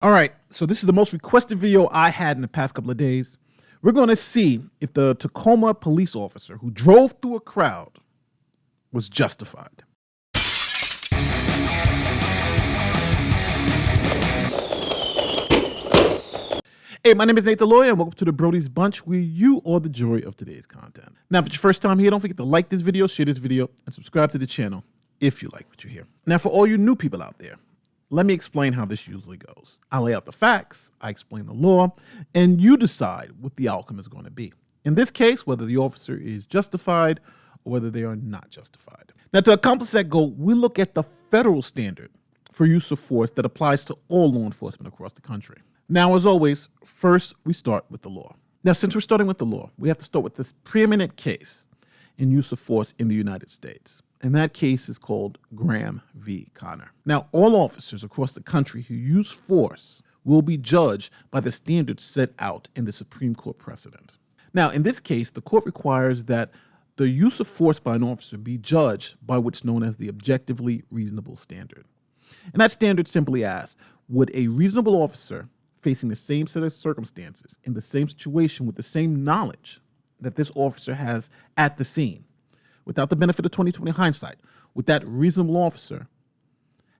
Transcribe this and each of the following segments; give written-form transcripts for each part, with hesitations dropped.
All right, so this is the most requested video I had in the past couple of days. We're going to see if the Tacoma police officer who drove through a crowd was justified. Hey, my name is Nate the Lawyer, and welcome to the Brody's Bunch, where you are the jury of today's content. Now, if it's your first time here, don't forget to like this video, share this video, and subscribe to the channel if you like what you hear. Now, for all you new people out there, let me explain how this usually goes. I lay out the facts, I explain the law, and you decide what the outcome is going to be. In this case, whether the officer is justified or whether they are not justified. Now, to accomplish that goal, we look at the federal standard for use of force that applies to all law enforcement across the country. Now, as always, first we start with the law. Now, since we're starting with the law, we have to start with this preeminent case in use of force in the United States. And that case is called Graham v. Connor. Now, all officers across the country who use force will be judged by the standards set out in the Supreme Court precedent. Now, in this case, the court requires that the use of force by an officer be judged by what's known as the objectively reasonable standard. And that standard simply asks, would a reasonable officer facing the same set of circumstances in the same situation with the same knowledge that this officer has at the scene, without the benefit of 20/20 hindsight, would that reasonable officer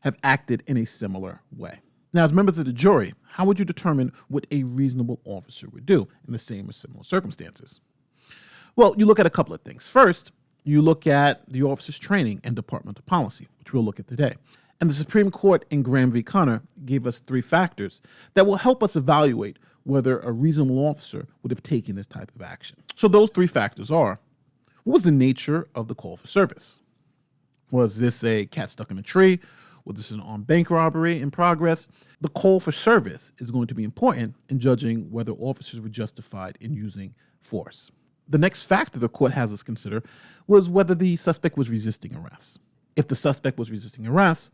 have acted in a similar way? Now, as members of the jury, how would you determine what a reasonable officer would do in the same or similar circumstances? Well, you look at a couple of things. First, you look at the officer's training and departmental policy, which we'll look at today. And the Supreme Court in Graham v. Connor gave us 3 factors that will help us evaluate whether a reasonable officer would have taken this type of action. So those 3 factors are: what was the nature of the call for service? Was this a cat stuck in a tree? Was this an armed bank robbery in progress? The call for service is going to be important in judging whether officers were justified in using force. The next factor the court has us consider was whether the suspect was resisting arrest. If the suspect was resisting arrest,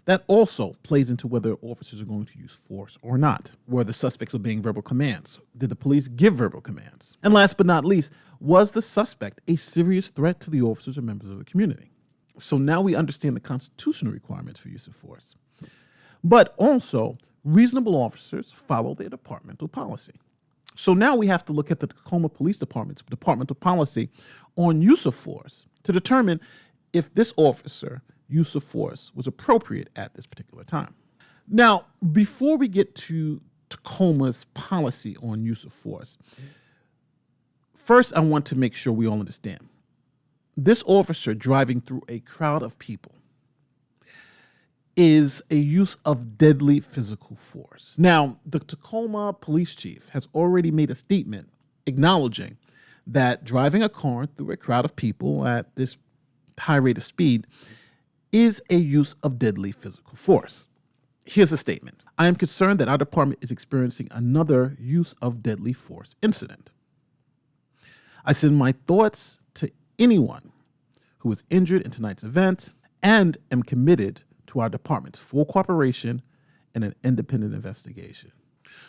that also plays into whether officers are going to use force or not. Were the suspects obeying verbal commands? Did the police give verbal commands? And last but not least, was the suspect a serious threat to the officers or members of the community? So now we understand the constitutional requirements for use of force. But also, reasonable officers follow their departmental policy. So now we have to look at the Tacoma Police Department's departmental policy on use of force to determine if this officer use of force was appropriate at this particular time. Now, before we get to Tacoma's policy on use of force, first I want to make sure we all understand. This officer driving through a crowd of people is a use of deadly physical force. Now, the Tacoma police chief has already made a statement acknowledging that driving a car through a crowd of people at this high rate of speed is a use of deadly physical force. Here's a statement. I am concerned that our department is experiencing another use of deadly force incident. I send my thoughts to anyone who was injured in tonight's event and am committed to our department's full cooperation in an independent investigation.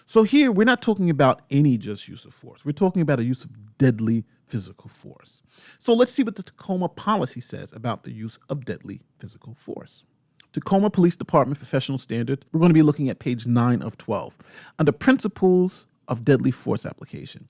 So here, we're not talking about any just use of force. We're talking about a use of deadly physical force. So let's see what the Tacoma policy says about the use of deadly physical force. Tacoma Police Department Professional Standard, we're going to be looking at page 9 of 12. Under Principles of Deadly Force Application,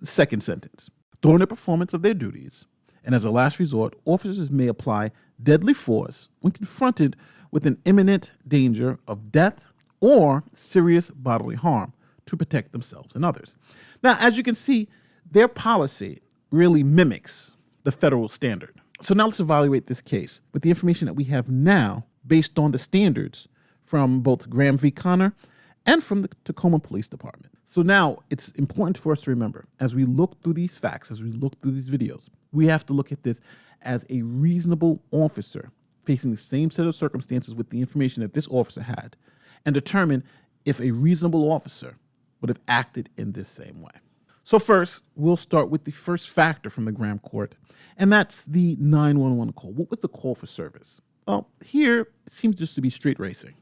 second sentence, during the performance of their duties, and as a last resort, officers may apply deadly force when confronted with an imminent danger of death or serious bodily harm to protect themselves and others. Now, as you can see, their policy really mimics the federal standard. So now let's evaluate this case with the information that we have now based on the standards from both Graham v. Connor and from the Tacoma Police Department. So now it's important for us to remember, as we look through these facts, as we look through these videos, we have to look at this as a reasonable officer facing the same set of circumstances with the information that this officer had, and determine if a reasonable officer would have acted in this same way. So first, we'll start with the first factor from the Graham court, and that's the 911 call. What was the call for service? Well, here it seems just to be street racing.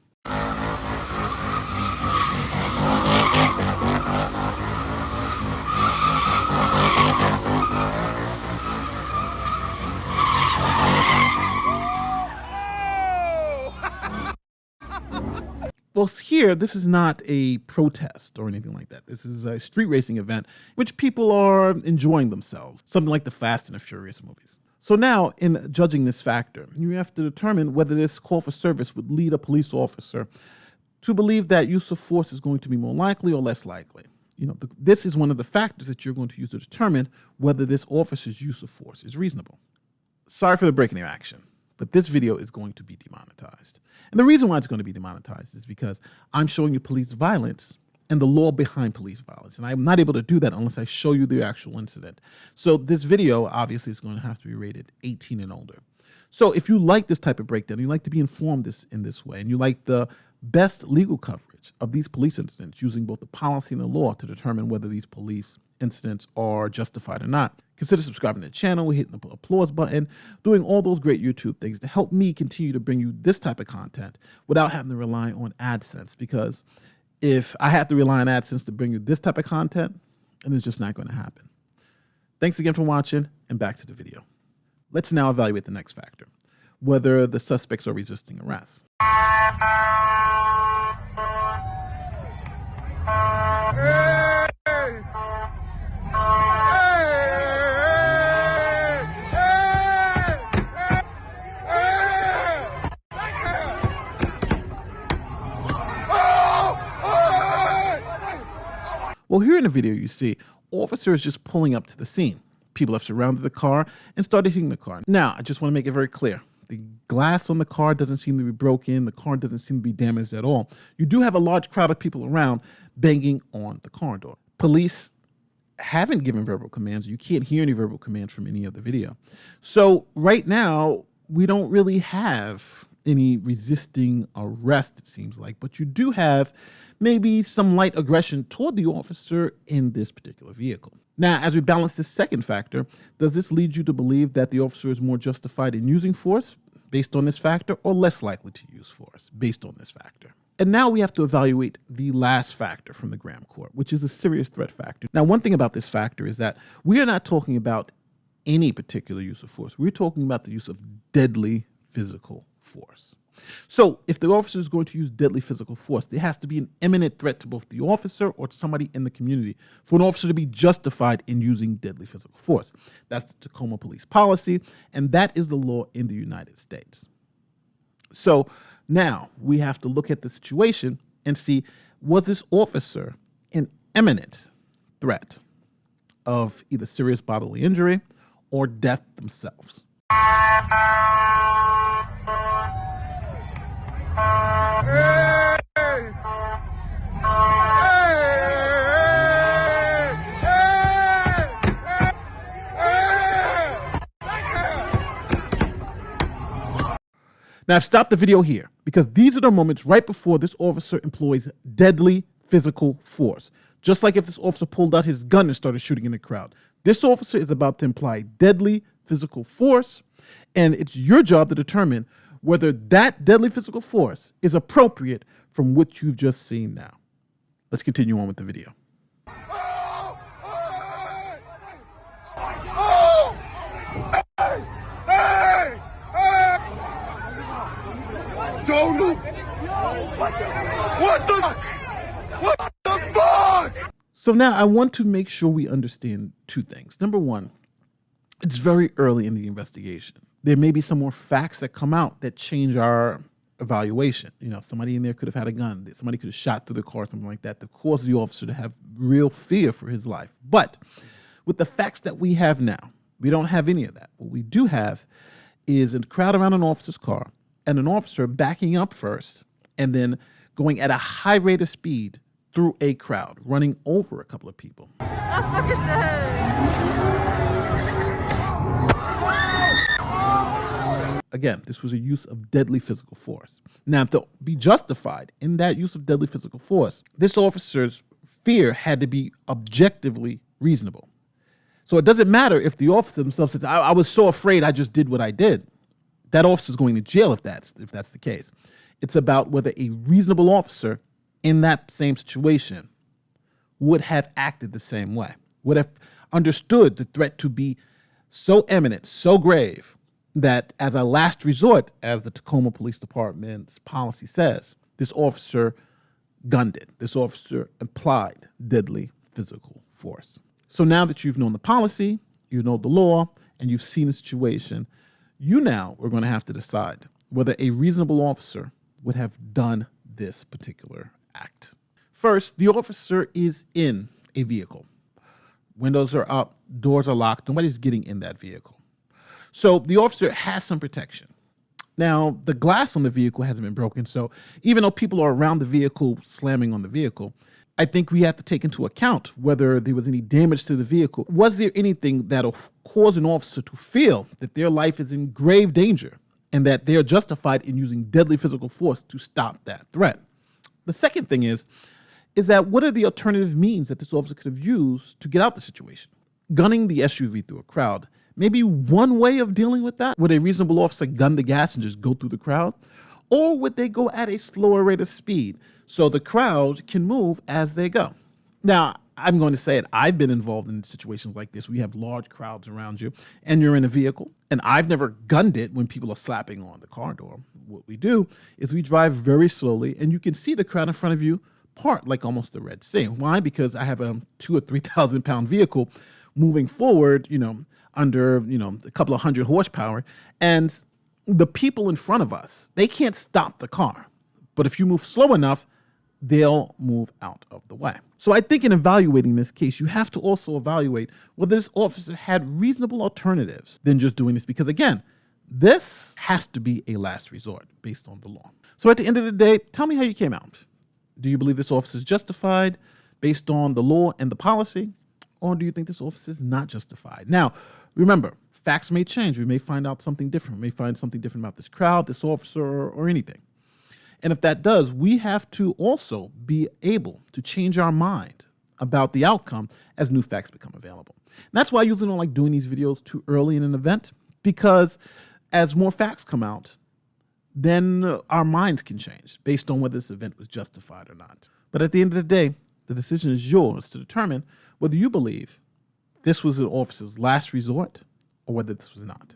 Well, here, this is not a protest or anything like that. This is a street racing event in which people are enjoying themselves, something like the Fast and the Furious movies. So now, in judging this factor, you have to determine whether this call for service would lead a police officer to believe that use of force is going to be more likely or less likely. This is one of the factors that you're going to use to determine whether this officer's use of force is reasonable. Sorry for the break in your action, but this video is going to be demonetized. And the reason why it's going to be demonetized is because I'm showing you police violence and the law behind police violence. And I'm not able to do that unless I show you the actual incident. So this video obviously is going to have to be rated 18 and older. So if you like this type of breakdown, you like to be informed in this way, and you like the best legal coverage of these police incidents using both the policy and the law to determine whether these police incidents are justified or not, consider subscribing to the channel, hitting the applause button, doing all those great YouTube things to help me continue to bring you this type of content without having to rely on AdSense. Because if I have to rely on AdSense to bring you this type of content, then it's just not going to happen. Thanks again for watching, and back to the video. Let's now evaluate the next factor, whether the suspects are resisting arrest. Well, here in the video, you see officers just pulling up to the scene. People have surrounded the car and started hitting the car. Now, I just want to make it very clear. The glass on the car doesn't seem to be broken. The car doesn't seem to be damaged at all. You do have a large crowd of people around banging on the car door. Police haven't given verbal commands. You can't hear any verbal commands from any of the video. So right now, we don't really have any resisting arrest, it seems like, but you do have maybe some light aggression toward the officer in this particular vehicle. Now, as we balance this second factor, does this lead you to believe that the officer is more justified in using force based on this factor, or less likely to use force based on this factor? And now we have to evaluate the last factor from the Graham court, which is the serious threat factor. Now, one thing about this factor is that we are not talking about any particular use of force. We're talking about the use of deadly physical force. So if the officer is going to use deadly physical force, there has to be an imminent threat to both the officer or somebody in the community for an officer to be justified in using deadly physical force. That's the Tacoma police policy, and that is the law in the United States. So now we have to look at the situation and see, was this officer an imminent threat of either serious bodily injury or death themselves? Now, I've stopped the video here because these are the moments right before this officer employs deadly physical force. Just like if this officer pulled out his gun and started shooting in the crowd. This officer is about to imply deadly physical force, and it's your job to determine whether that deadly physical force is appropriate from what you've just seen now. Let's continue on with the video. What the fuck? So now I want to make sure we understand two things. Number one, it's very early in the investigation. There may be some more facts that come out that change our evaluation. Somebody in there could have had a gun. Somebody could have shot through the car, something like that, to cause the officer to have real fear for his life. But with the facts that we have now, we don't have any of that. What we do have is a crowd around an officer's car and an officer backing up first and then going at a high rate of speed through a crowd, running over a couple of people. Oh, fuck is that? Again, this was a use of deadly physical force. Now, to be justified in that use of deadly physical force, this officer's fear had to be objectively reasonable. So it doesn't matter if the officer himself says, I was so afraid I just did what I did. That officer's going to jail if that's the case. It's about whether a reasonable officer in that same situation would have acted the same way, would have understood the threat to be so imminent, so grave, that as a last resort, as the Tacoma Police Department's policy says, this officer gunned it. This officer applied deadly physical force. So now that you've known the policy, you know the law, and you've seen the situation, you now are going to have to decide whether a reasonable officer would have done this particular act. First, the officer is in a vehicle. Windows are up, doors are locked, nobody's getting in that vehicle. So the officer has some protection. Now, the glass on the vehicle hasn't been broken, so even though people are around the vehicle slamming on the vehicle, I think we have to take into account whether there was any damage to the vehicle. Was there anything that'll cause an officer to feel that their life is in grave danger and that they are justified in using deadly physical force to stop that threat? The second thing is that what are the alternative means that this officer could have used to get out the situation? Gunning the SUV through a crowd may be one way of dealing with that. Would a reasonable officer gun the gas and just go through the crowd? Or would they go at a slower rate of speed so the crowd can move as they go? Now, I'm going to say it. I've been involved in situations like this where you have large crowds around you and you're in a vehicle. And I've never gunned it when people are slapping on the car door. What we do is we drive very slowly and you can see the crowd in front of you part like almost the Red Sea. Why? Because I have a 2,000 or 3,000 pound vehicle moving forward, under, a couple of hundred horsepower. And the people in front of us, they can't stop the car. But if you move slow enough, they'll move out of the way. So I think in evaluating this case, you have to also evaluate whether this officer had reasonable alternatives than just doing this. Because again, this has to be a last resort based on the law. So at the end of the day, tell me how you came out. Do you believe this officer is justified based on the law and the policy? Or do you think this officer is not justified? Now, remember, facts may change. We may find out something different. We may find something different about this crowd, this officer, or anything. And if that does, we have to also be able to change our mind about the outcome as new facts become available. And that's why I usually don't like doing these videos too early in an event, because as more facts come out, then our minds can change based on whether this event was justified or not. But at the end of the day, the decision is yours to determine whether you believe this was an officer's last resort or whether this was not.